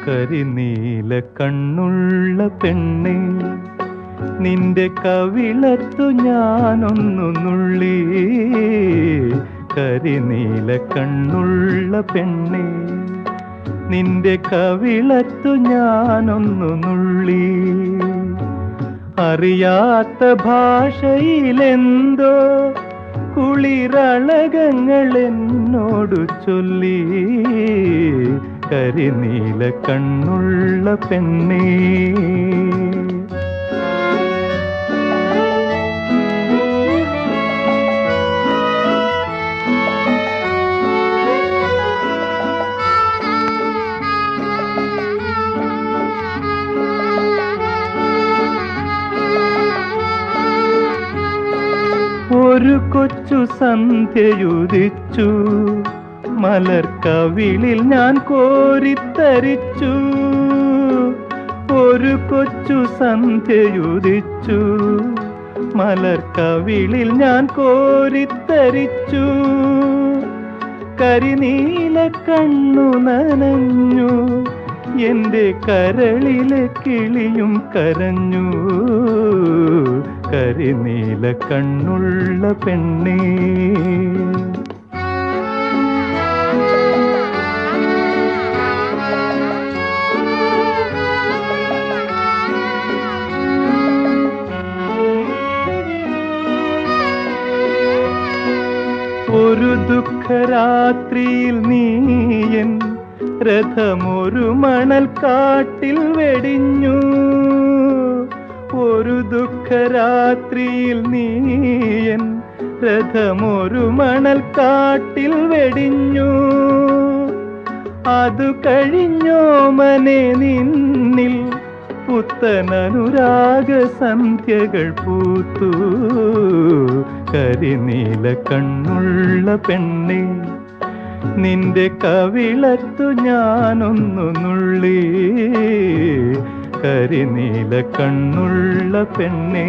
കരിനീല കണ്ണുള്ള പെണ്ണേ, നിന്റെ കവിളത്തു ഞാനൊന്നു നുള്ളി. കരിനീല കണ്ണുള്ള പെണ്ണേ, നിന്റെ കവിളത്തു ഞാനൊന്നു നുള്ളി. അറിയാത്ത ഭാഷയിലെന്തോ കുളിരളകങ്ങൾ എന്നോടു ചൊല്ലി. കരിനീല കണ്ണുള്ള പെണ്ണേ, ഒരു കൊച്ചു സന്ധ്യയുദിച്ചു, മലർക്കവിളിൽ ഞാൻ കോരിത്തരിച്ചു. ഒരു കൊച്ചു സന്ധ്യയുദിച്ചു, മലർക്കവിളിൽ ഞാൻ കോരിത്തരിച്ചു. കരിനീല കണ്ണു നനഞ്ഞു, എന്റെ കരളിലെ കിളിയും കരഞ്ഞു. കരിനീല കണ്ണുള്ള പെണ്ണേ, ഒരു ദുഃഖരാത്രിയിൽ നീയൻ രഥമൊരു മണൽക്കാട്ടിൽ വെടിഞ്ഞു. ഒരു ദുഃഖരാത്രിയിൽ നീയൻ രഥമൊരു മണൽക്കാട്ടിൽ വെടിഞ്ഞു. അതു കഴിഞ്ഞോ മനെ നിന്നിൽ പുത്തനനുരാഗ സന്ധ്യകൾ പൂത്തു. കരിനീല കണ്ണുള്ള പെണ്ണേ, നിന്റെ കവിളത്തു ഞാനൊന്നു നുള്ളി. കരിനീല കണ്ണുള്ള പെണ്ണേ.